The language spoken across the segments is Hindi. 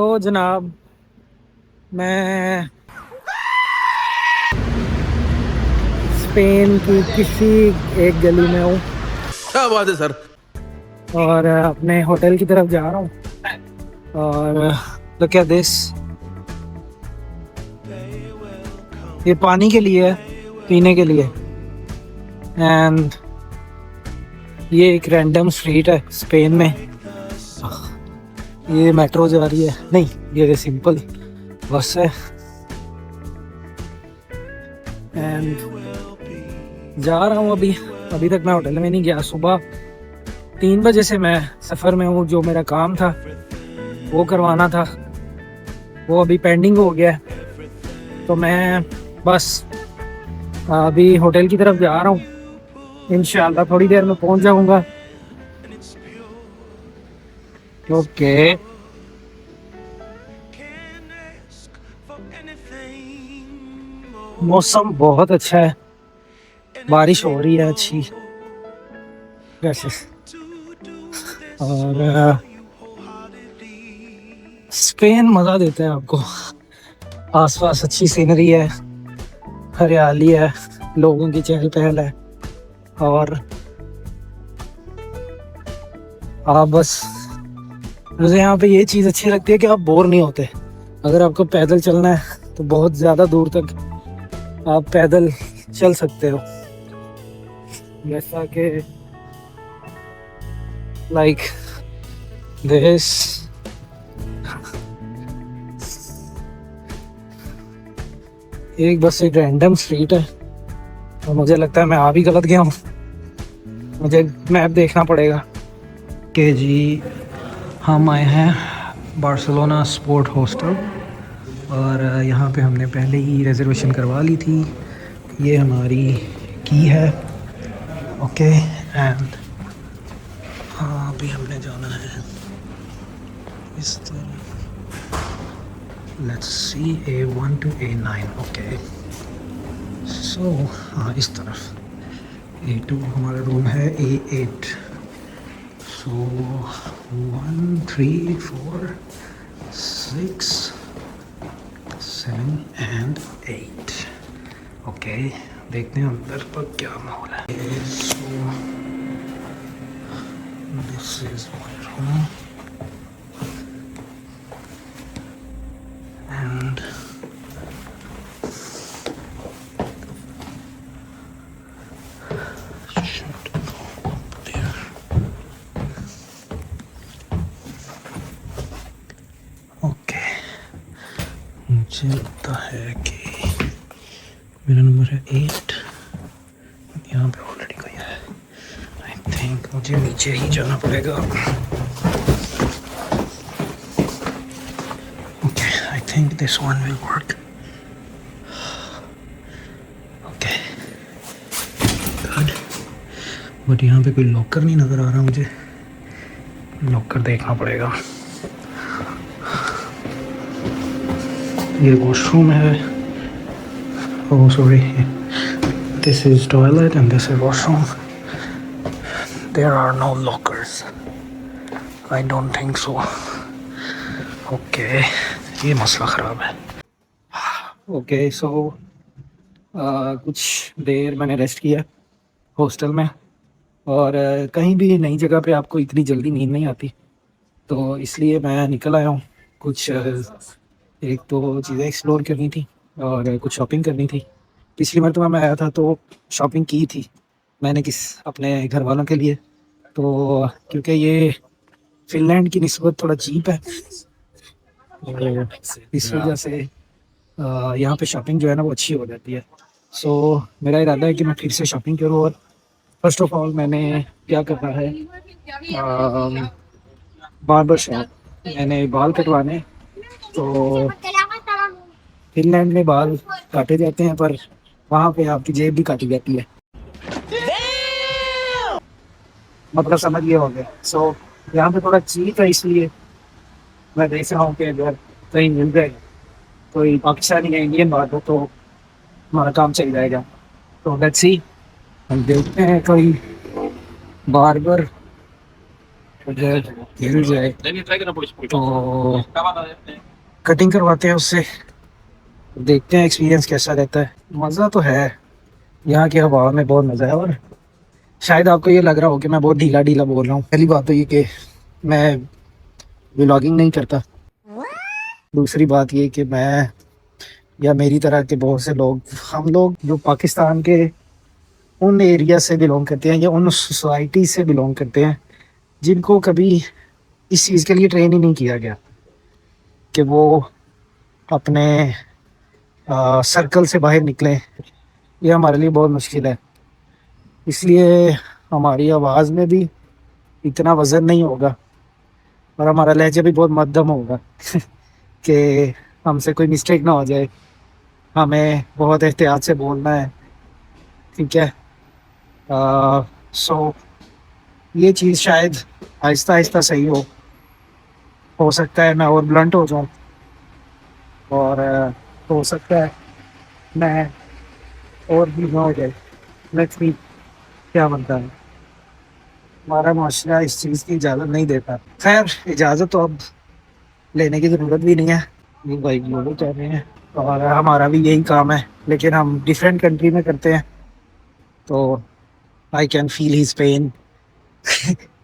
तो जनाब मैं स्पेन की किसी एक गली में हूँ क्या बात है सर। और अपने होटल की तरफ जा रहा हूँ। और तो क्या दिस ये पानी के लिए है, पीने के लिए। एंड ये एक रैंडम स्ट्रीट है स्पेन में। ये मेट्रो जा रही है, नहीं ये सिंपल बस है। एंड जा रहा हूँ अभी। अभी तक मैं होटल में नहीं गया। सुबह 3 बजे से मैं सफ़र में हूँ। जो मेरा काम था वो करवाना था, वो अभी पेंडिंग हो गया है। तो मैं बस अभी होटल की तरफ जा रहा हूँ। इंशाल्लाह थोड़ी देर में पहुँच जाऊँगा। ओके। मौसम बहुत अच्छा है, बारिश हो रही है अच्छी वैसे। और स्पेन मज़ा देता है आपको। आसपास अच्छी सीनरी है, हरियाली है, लोगों की चहल पहल है। और आप बस, मुझे यहाँ पे ये चीज़ अच्छी लगती है कि आप बोर नहीं होते। अगर आपको पैदल चलना है तो बहुत ज़्यादा दूर तक आप पैदल चल सकते हो। जैसा कि लाइक दिस। एक बस एक रैंडम स्ट्रीट है और मुझे लगता है मैं आ भी गलत गया हूँ। मुझे मैप देखना पड़ेगा कि जी हम आए हैं बार्सिलोना स्पोर्ट हॉस्टल। और यहाँ पे हमने पहले ही रिजर्वेशन करवा ली थी। ये हमारी की है। ओके। एंड हाँ, अभी हमने जाना है इस तरह। Let's see A1 to A9। Okay so हाँ, इस तरफ A2 हमारा रूम है, A8। So 1 3 4 6 7 and 8। ओके, देखते हैं अंदर पर क्या माहौल है। So this is my room and okay. मुझे लगता है कि मेरा नंबर है 8। यहाँ पे ऑलरेडी कोई है। आई थिंक मुझे नीचे ही जाना पड़ेगा। Okay, I think this one will work. Okay good. But यहाँ पे कोई लॉकर नहीं नज़र आ रहा मुझे। लॉकर देखना पड़ेगा। ये वॉशरूम है। Oh sorry, this is toilet and this is washroom. There are no lockers. I don't think so. Okay, ये मसला ख़राब है। ओके सो कुछ देर मैंने रेस्ट किया हॉस्टल में। और कहीं भी नई जगह पे आपको इतनी जल्दी नींद नहीं आती, तो इसलिए मैं निकल आया हूँ। कुछ एक दो चीज़ें एक्सप्लोर करनी थी और कुछ शॉपिंग करनी थी। पिछली मरतबा मैं आया था तो शॉपिंग की थी मैंने अपने घर वालों के लिए। तो क्योंकि ये फ़िनलैंड की निस्बत थोड़ा चीप है, तो इस वजह से यहाँ पे शॉपिंग जो है ना वो अच्छी हो जाती है। सो मेरा इरादा है कि मैं फिर से शॉपिंग करूँ। और फर्स्ट ऑफ ऑल मैंने क्या करना है, बार्बर शॉप, मैंने बाल कटवाने। तो फिनलैंड में बाल काटे जाते हैं, पर वहाँ पे आपकी जेब भी काटी जाती है। मतलब समझ गए होंगे। सो यहाँ पे थोड़ा चीप है, इसलिए मैं देख रहा हूँ कि अगर कहीं मिल जाए कोई पाकिस्तानी या इंडियन बात हो तो हमारा काम चल जाएगा। तो लेट्स सी, हम देखते हैं कोई बार्बर अगर हिल जाए तो कटिंग करवाते हैं उससे, देखते हैं एक्सपीरियंस कैसा रहता है। मज़ा तो है, यहाँ की हवा में बहुत मज़ा है। और शायद आपको ये लग रहा हो कि मैं बहुत ढीला ढीला बोल रहा हूँ। पहली बात तो ये कि मैं व्लॉगिंग नहीं करता। दूसरी बात ये कि मैं या मेरी तरह के बहुत से लोग, हम लोग जो पाकिस्तान के उन एरिया से बिलोंग करते हैं या उन सोसाइटी से बिलोंग करते हैं जिनको कभी इस चीज़ के लिए ट्रेन ही नहीं किया गया कि वो अपने सर्कल से बाहर निकलें। ये हमारे लिए बहुत मुश्किल है। इसलिए हमारी आवाज़ में भी इतना वज़न नहीं होगा और हमारा लहजा भी बहुत मध्यम होगा कि हमसे कोई मिस्टेक ना हो जाए। हमें बहुत एहतियात से बोलना है, ठीक है। सो ये चीज़ शायद आहिस्ता आहिस्ता सही हो सकता है मैं और ब्लंट हो जाऊँ, और हो सकता है मैं और भी ना हो जाए। लेट्स सी क्या बनता है। हमारा माशरा इस चीज़ की इजाज़त नहीं देता। खैर, इजाज़त तो अब लेने की ज़रूरत भी नहीं है, ये भाई लोग कह रहे हैं और हमारा भी यही काम है, लेकिन हम डिफरेंट कंट्री में करते हैं। तो I can feel his pain.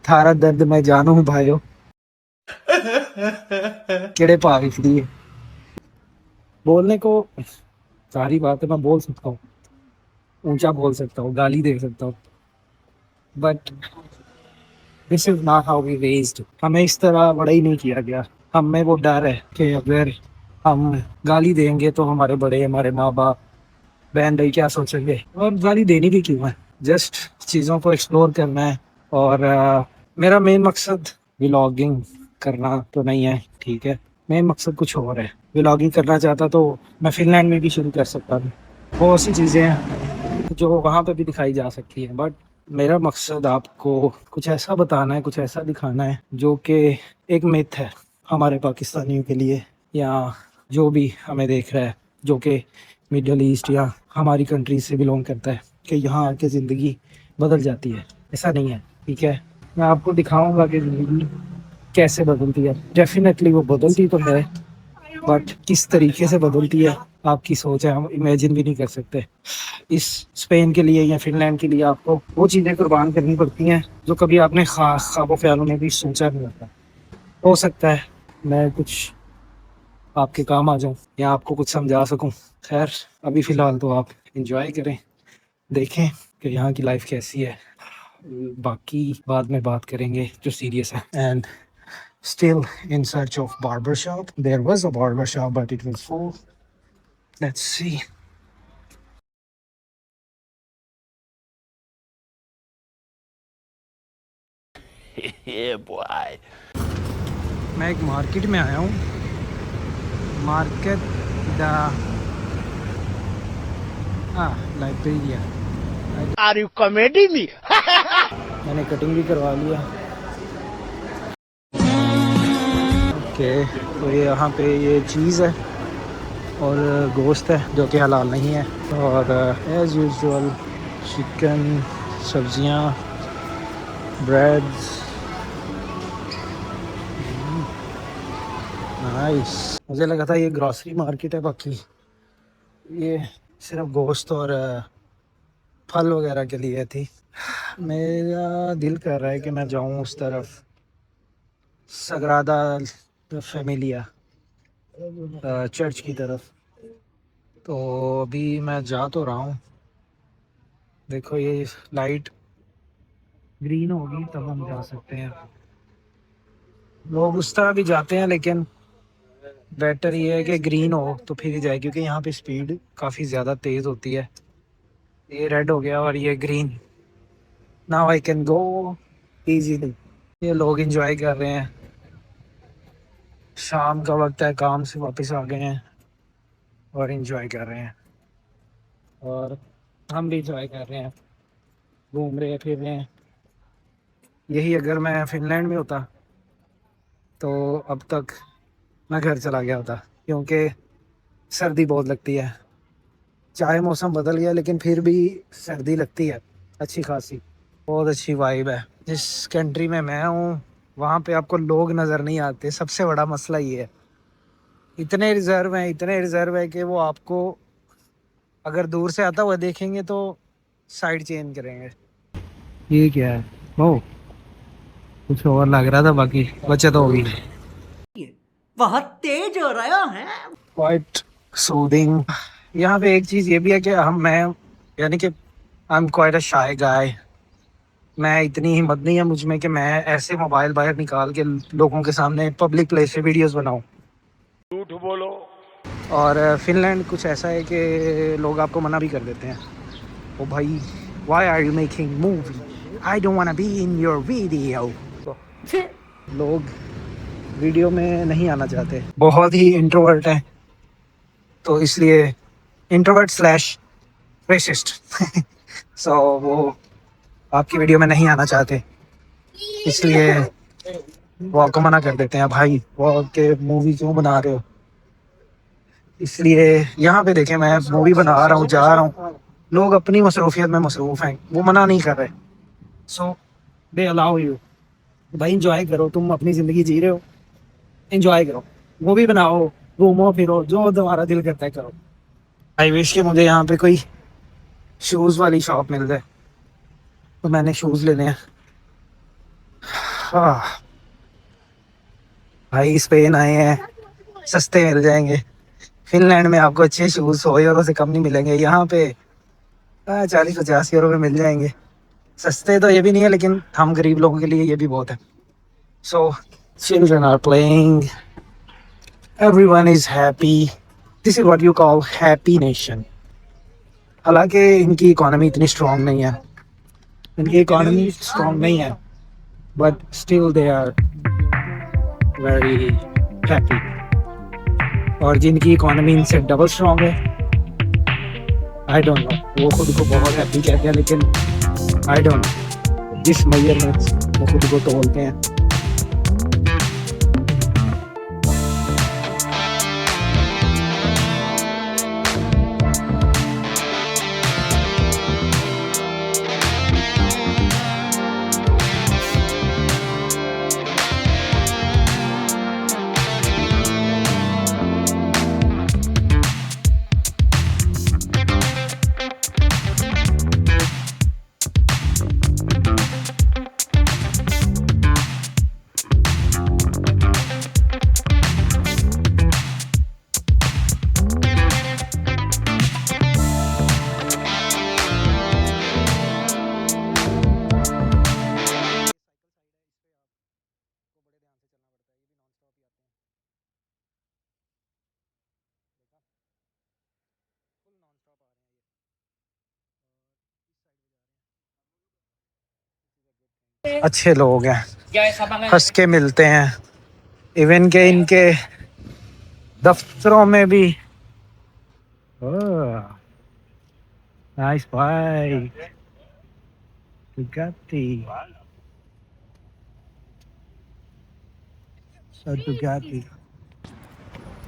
थारा दर्द मैं जानू हूँ भाइयों, केड़े भाव इसलिए बोलने को सारी बातें मैं बोल सकता हूँ, ऊंचा बोल सकता हूँ, गाली दे सकता हूँ, but this is not how we raised. हमें इस तरह बड़ा ही नहीं किया गया। हमें वो डर है कि अगर हम गाली देंगे तो हमारे बड़े, हमारे माँ बाप, बहन भाई क्या सोचेंगे। और गाली देनी भी क्यों है, जस्ट चीज़ों को एक्सप्लोर करना है। और मेरा मेन मकसद व्लॉगिंग करना तो नहीं है, ठीक है। मेन मकसद कुछ और है। व्लॉगिंग करना चाहता तो मैं फिनलैंड में भी शुरू कर सकता था। बहुत सी चीज़ें हैं जो वहाँ पे भी दिखाई जा सकती हैं, बट मेरा मकसद आपको कुछ ऐसा बताना है, कुछ ऐसा दिखाना है जो कि एक मिथ है हमारे पाकिस्तानियों के लिए, या जो भी हमें देख रहा है जो कि मिडल ईस्ट या हमारी कंट्री से बिलोंग करता है, कि यहाँ आके ज़िंदगी बदल जाती है। ऐसा नहीं है, ठीक है। मैं आपको दिखाऊंगा कि ज़िंदगी कैसे बदलती है। डेफिनेटली वो बदलती तो है, बट किस तरीके से बदलती है आपकी सोच है, हम इमेजिन भी नहीं कर सकते। इस स्पेन के लिए या फिनलैंड के लिए आपको वो चीज़ें कुर्बान करनी पड़ती हैं जो कभी आपने ख्वाबों ख्यालों में भी सोचा नहीं होता। हो सकता है मैं कुछ आपके काम आ जाऊं या आपको कुछ समझा सकूं। खैर, अभी फ़िलहाल तो आप इंजॉय करें, देखें कि यहाँ की लाइफ कैसी है। बाकी बाद में बात करेंगे जो सीरियस है। And still in search of barber shop. There was a barber shop but it was full. Let's see. Yeah, boy. मैं एक मार्केट में आया हूँ, market the Liberia. Are you comedy me? मैंने कटिंग भी करवा लिया। ओके, तो ये यहाँ पे ये चीज़ है और गोश्त है जो कि हलाल नहीं है। और एज़ यूजुअल चिकन, सब्जियाँ, ब्रेड्स। नाइस। मुझे लगा था ये ग्रॉसरी मार्केट है, बाकी ये सिर्फ गोश्त और फल वगैरह के लिए थी। मेरा दिल कर रहा है कि मैं जाऊं उस तरफ, सग्रादा फैमिलिया चर्च की तरफ। तो अभी मैं जा तो रहा हूँ। देखो ये लाइट ग्रीन होगी तब हम जा सकते हैं। लोग उस तरह भी जाते हैं, लेकिन बेटर ये है कि ग्रीन हो तो फिर ही जाए, क्योंकि यहाँ पे स्पीड काफ़ी ज़्यादा तेज़ होती है। ये रेड हो गया और ये green. Now I can go easily. ये लोग एंजॉय कर रहे हैं, शाम का वक्त है, काम से वापस आ गए हैं और एंजॉय कर रहे हैं। और हम भी एंजॉय कर रहे हैं, घूम रहे हैं, फिर रहे हैं। यही अगर मैं फिनलैंड में होता तो अब तक मैं घर चला गया होता, क्योंकि सर्दी बहुत लगती है। चाहे मौसम बदल गया लेकिन फिर भी सर्दी लगती है अच्छी खासी। बहुत अच्छी वाइब है। जिस कंट्री में मैं हूँ वहाँ पे आपको लोग नज़र नहीं आते, सबसे बड़ा मसला ये है। इतने रिजर्व है कि वो आपको अगर दूर से आता हुआ देखेंगे तो साइड चेंज करेंगे। ये क्या है? ओ, कुछ और लग रहा था, बाकी बचत होगी। बहुत तेज हो रहा है। Quite soothing. यहाँ पे एक चीज़ ये भी है कि मैं यानी कि आई एम क्वाइट अ शाय गाय। मैं इतनी हिम्मत नहीं है मुझ में कि मैं ऐसे मोबाइल बाहर निकाल के लोगों के सामने पब्लिक प्लेस पे वीडियोस बनाऊं। झूठ बोलो। और फिनलैंड कुछ ऐसा है कि लोग आपको मना भी कर देते हैं। ओ भाई, why are you making movie, I don't want to be in your video. लोग वीडियो में नहीं आना चाहते, बहुत ही इंट्रोवर्ट हैं, तो इसलिए इंट्रोवर्ट स्लैश रेसिस्ट सो वो आपकी वीडियो में नहीं आना चाहते, इसलिए वो आपको मना कर देते हैं। भाई वो के मूवी क्यों बना रहे हो? इसलिए यहाँ पे देखें, मैं मूवी बना रहा हूँ, जा रहा हूँ, लोग अपनी मसरूफियत में मसरूफ हैं, वो मना नहीं कर रहे। सो दे अलाउ यू। भाई इंजॉय करो, तुम अपनी ज़िंदगी जी रहे हो, इंजॉय करो, मूवी बनाओ, घूमो फिरो, जो तुम्हारा दिल करता है करो। आई विश कि मुझे यहाँ पे कोई शूज़ वाली शॉप मिल जाए तो मैंने शूज़ लेने हैं। हाँ भाई, स्पेन आए हैं, सस्ते मिल जाएंगे। फिनलैंड में आपको अच्छे शूज़ 100 यूरो से कम नहीं मिलेंगे, यहाँ पे 40-50 यूरो में मिल जाएंगे। सस्ते तो ये भी नहीं है, लेकिन हम गरीब लोगों के लिए ये भी बहुत है। So children are playing, everyone is happy, this is what you call happy nation. हालांकि इनकी इकोनॉमी इतनी स्ट्रांग नहीं है, इनकी इकोनॉमी स्ट्रांग नहीं है, but still they are very happy. और जिनकी इकोनॉमी इनसे डबल स्ट्रांग है, आई डोंट नो, वो खुद को बहुत हैप्पी कहते हैं, लेकिन आई डोंट नो जिस मैयर में वो खुद को तोलते हैं। अच्छे लोग हैं, हंस के मिलते हैं, इवन के इनके दफ्तरों में भी। Nice bike, Bugatti, Bugatti।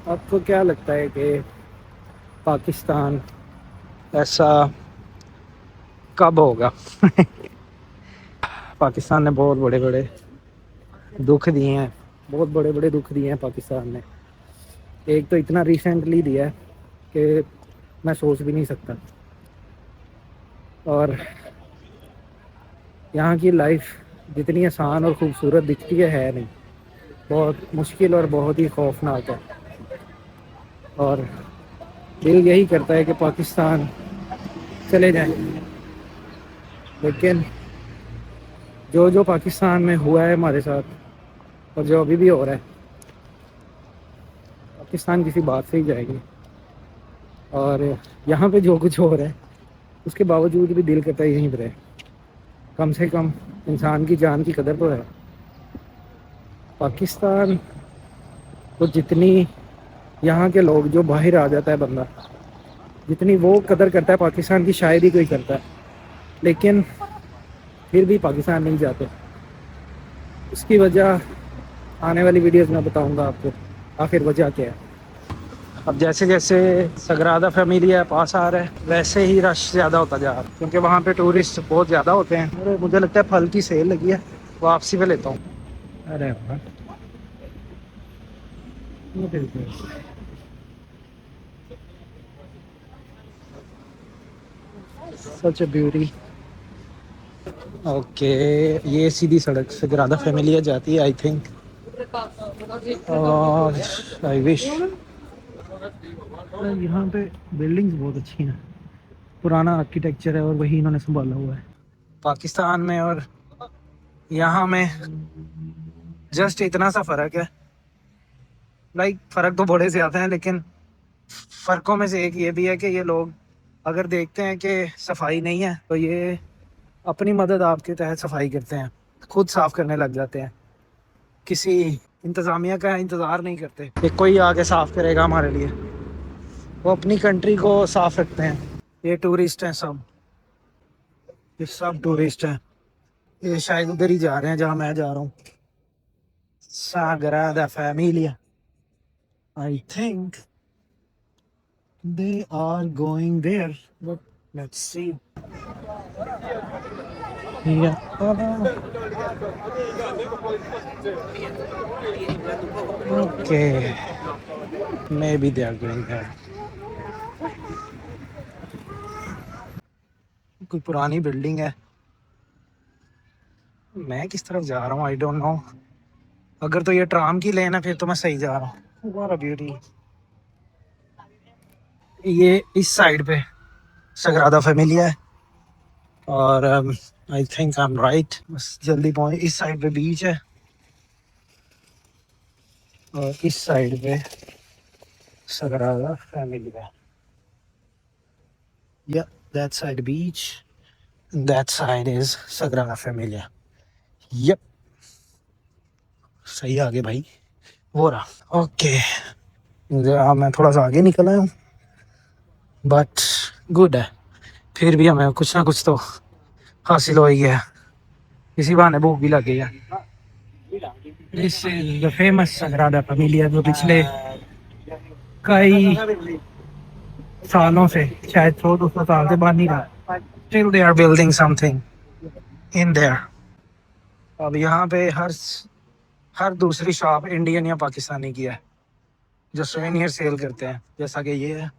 आपको क्या लगता है कि पाकिस्तान ऐसा कब होगा? पाकिस्तान ने बहुत बड़े बड़े दुख दिए हैं, बहुत बड़े बड़े दुख दिए हैं पाकिस्तान ने। एक तो इतना रिसेंटली दिया है कि मैं सोच भी नहीं सकता। और यहाँ की लाइफ जितनी आसान और ख़ूबसूरत दिखती है नहीं, बहुत मुश्किल और बहुत ही खौफनाक है। और दिल यही करता है कि पाकिस्तान चले जाएं, लेकिन जो जो पाकिस्तान में हुआ है हमारे साथ और जो अभी भी हो रहा है, पाकिस्तान किसी बात से ही जाएगी। और यहाँ पे जो कुछ हो रहा है उसके बावजूद भी दिल करता है यहीं पर रहे, कम से कम इंसान की जान की कदर तो है। पाकिस्तान तो जितनी यहाँ के लोग, जो बाहर आ जाता है बंदा, जितनी वो कदर करता है पाकिस्तान की शायद ही कोई करता है, लेकिन फिर भी पाकिस्तान नहीं जाते। उसकी वजह आने वाली वीडियोस में बताऊंगा आपको आखिर वजह क्या है। अब जैसे जैसे सग्रादा फैमिलिया पास आ रहा है, वैसे ही रश ज़्यादा होता जा रहा है, क्योंकि वहाँ पे टूरिस्ट बहुत ज़्यादा होते हैं। और मुझे लगता है फल की सेल लगी है, वापसी पे लेता हूँ। अरे वाह, What is this? Such a beauty. Okay, ये सीधी सड़क सगरादा फैमिलिया जाती है आई थिंक। और आई विश, यहाँ पे बिल्डिंग्स बहुत अच्छी हैं, पुराना आर्किटेक्चर है और वही इन्होंने संभाला हुआ है। पाकिस्तान में और यहाँ में जस्ट इतना सा फ़र्क है, लाइक फ़र्क तो बड़े ज़्यादा हैं, लेकिन फ़र्कों में से एक ये भी है कि ये लोग अगर देखते हैं कि सफाई नहीं है तो ये अपनी मदद आपके तहत सफाई करते हैं, खुद साफ़ करने लग जाते हैं, किसी इंतज़ामिया का इंतज़ार नहीं करते कि कोई आके साफ़ करेगा हमारे लिए। वो अपनी कंट्री को साफ़ रखते हैं। ये टूरिस्ट हैं सब, ये सब टूरिस्ट हैं। ये शायद उधर ही जा रहे हैं जहाँ मैं जा रहा हूँ, Sagrada Familia. I think they are going there, but let's see. Yeah. Okay, maybe they are going there. कोई पुरानी बिल्डिंग है, मैं किस तरफ जा रहा हूँ आई डोंट नो। अगर तो ये ट्राम की लेन है फिर तो मैं सही जा रहा हूँ। What a beauty. ये इस साइड पे सगरादा फैमिलिया है और I think I am right. बस जल्दी पहुंच। इस साइड पे बीच है और इस साइड पे सगरादा फैमिलिया। या that side beach, that side is Sagrada Familia. Yup, सही आगे भाई, वो रहा। ओके, मैं थोड़ा सा आगे निकल आया हूँ बट गुड है, फिर भी हमें कुछ ना कुछ तो हासिल हो ही गया, इसी बहाने भूख भी लग गई है। This is the famous Sagrada Familia जो पिछले कई सालों से, शायद 100-200 साल से बन नहीं रहा। Still they are building something in there. अब यहाँ पे हर दूसरी शॉप इंडियन या पाकिस्तानी की है जो सोवेनियर सेल करते हैं, जैसा कि ये है।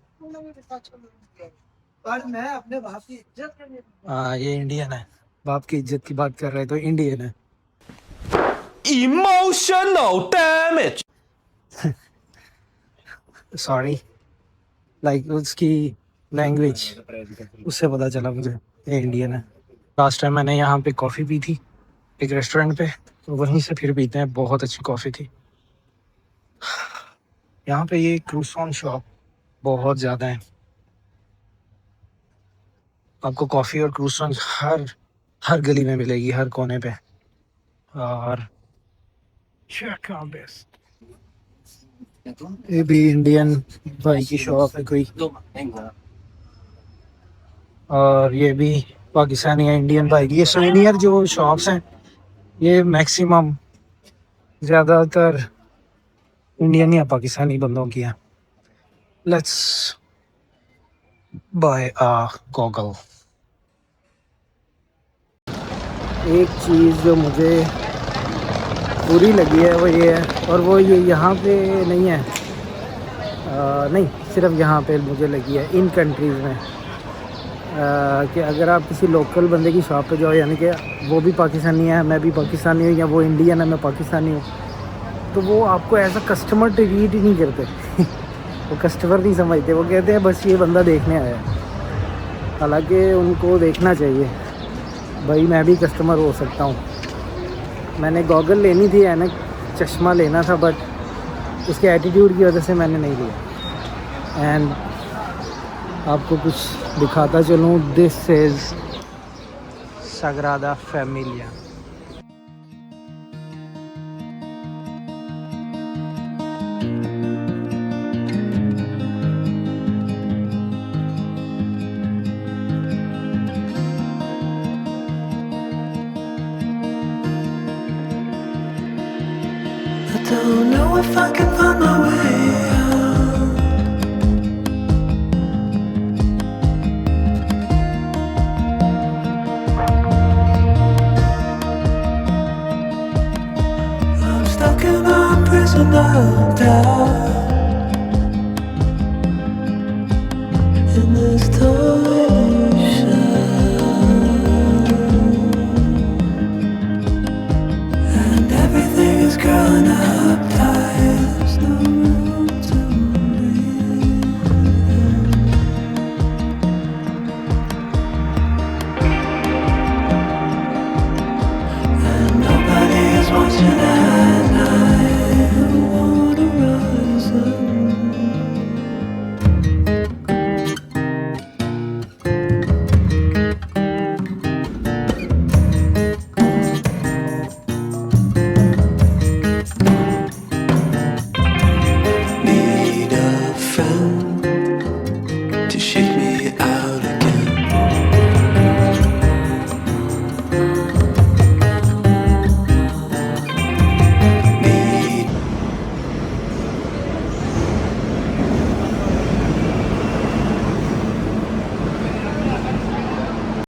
पर मैं अपने बाप की इज्जत करने, हाँ ये इंडियन है। बाप की इज्जत की बात कर रहे तो इंडियन है। Emotional damage. सॉरी, लाइक उसकी लैंग्वेज, उससे पता चला मुझे ये इंडियन है। लास्ट टाइम मैंने यहाँ पे कॉफ़ी पी थी एक रेस्टोरेंट पे, तो वहीं से फिर पीते हैं, बहुत अच्छी कॉफ़ी थी। यहाँ पे ये क्रूसॉन शॉप बहुत ज़्यादा है, आपको कॉफ़ी और क्रूसॉन हर गली में मिलेगी, हर कोने पे। और ये भी इंडियन भाई की शॉप है कोई, और ये भी पाकिस्तानी या इंडियन भाई की। ये सोवेनियर जो शॉप्स हैं ये मैक्सिमम ज़्यादातर इंडियन या पाकिस्तानी बंदों की हैं। Let's buy a goggle. एक चीज़ जो मुझे बुरी लगी है वो ये है, और वो ये यहाँ पे नहीं है, नहीं सिर्फ यहाँ पे मुझे लगी है इन कंट्रीज़ में, कि अगर आप किसी लोकल बंदे की शॉप पे जाओ, यानी कि वो भी पाकिस्तानी है, मैं भी पाकिस्तानी हूँ, या वो इंडियन है, मैं पाकिस्तानी हूँ, तो वो आपको एज अ कस्टमर ट्रीट ही नहीं करते। वो कस्टमर नहीं समझते, वो कहते हैं बस ये बंदा देखने आया है। हालांकि उनको देखना चाहिए, भाई मैं भी कस्टमर हो सकता हूँ। मैंने गॉगल लेनी थी, ऐनक चश्मा लेना था, बट उसके एटीट्यूड की वजह से मैंने नहीं लिया। एंड आपको कुछ दिखाता चलूँ, this is Sagrada Familia. Don't know if I can find my way out. down.